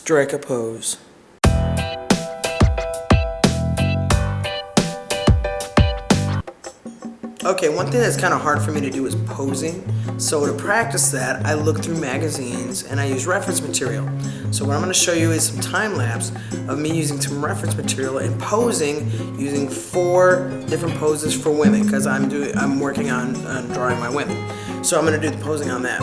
Strike a pose. Okay, one thing that's kind of hard for me to do is posing. So to practice that, I look through magazines and I use reference material. So what I'm going to show you is some time lapse of me using some reference material and posing using 4 different poses for women because I'm working on drawing my women. So I'm going to do the posing on that.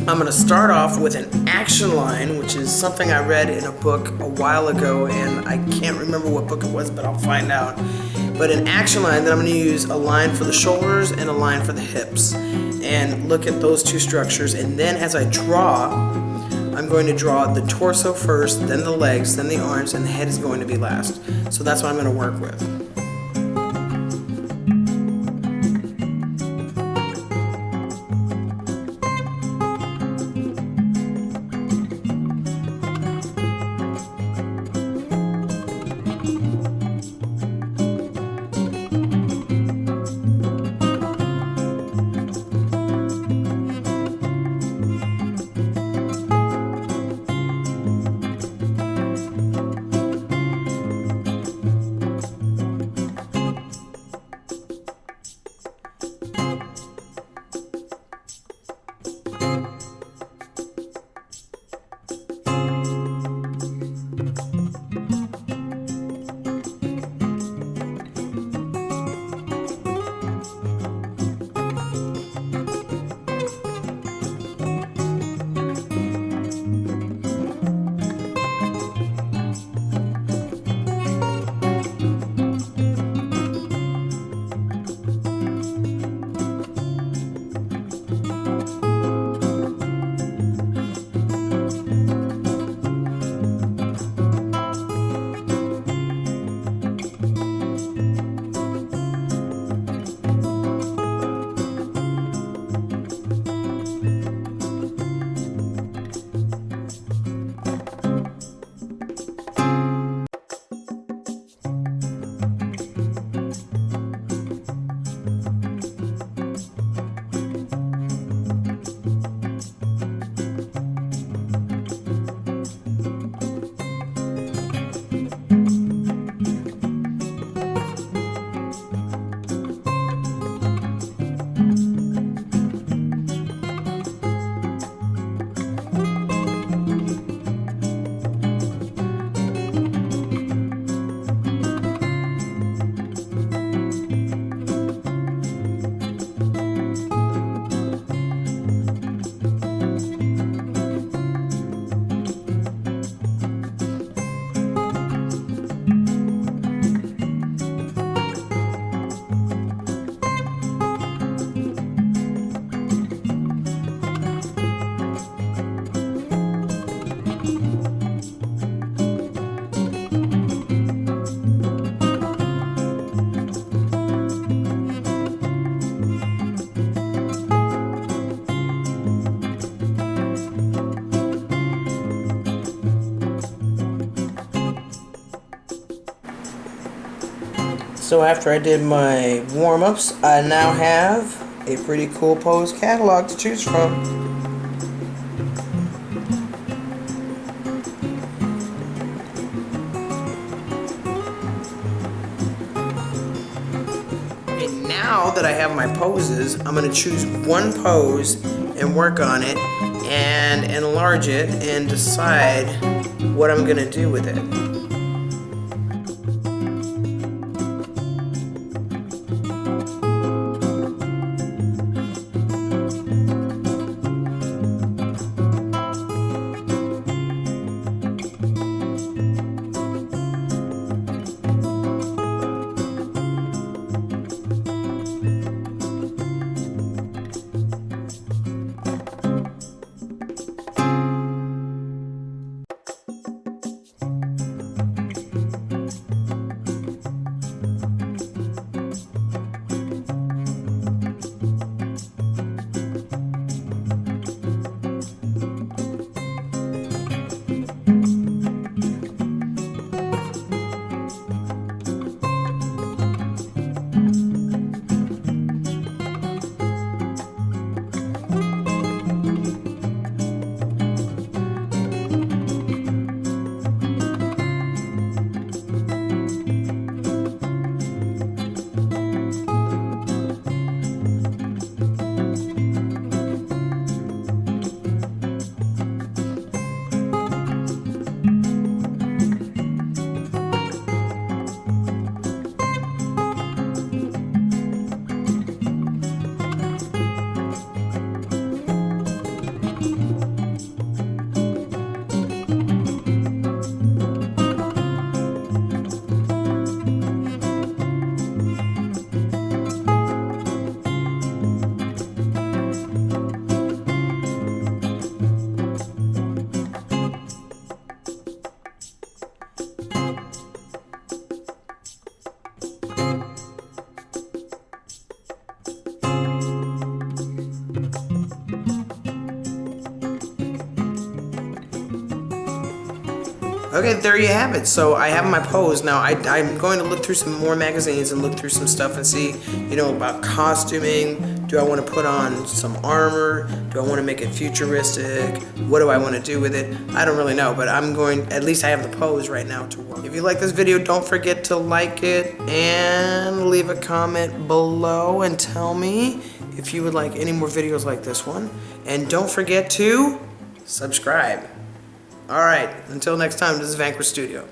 I'm going to start off with an action line, which is something I read in a book a while ago, and I can't remember what book it was, but I'll find out. But an action line, then I'm going to use a line for the shoulders and a line for the hips, and look at those 2 structures. And then as I draw, I'm going to draw the torso first, then the legs, then the arms, and the head is going to be last. So that's what I'm going to work with. So after I did my warm-ups, I now have a pretty cool pose catalog to choose from. And now that I have my poses, I'm going to choose one pose and work on it and enlarge it and decide what I'm going to do with it. Okay, there you have it. So I have my pose. Now I'm going to look through some more magazines and look through some stuff and see, about costuming. Do I want to put on some armor? Do I want to make it futuristic? What do I want to do with it? I don't really know, but at least I have the pose right now to work. If you like this video, don't forget to like it and leave a comment below and tell me if you would like any more videos like this one. And don't forget to subscribe. Alright, until next time, this is Vanquish Studio.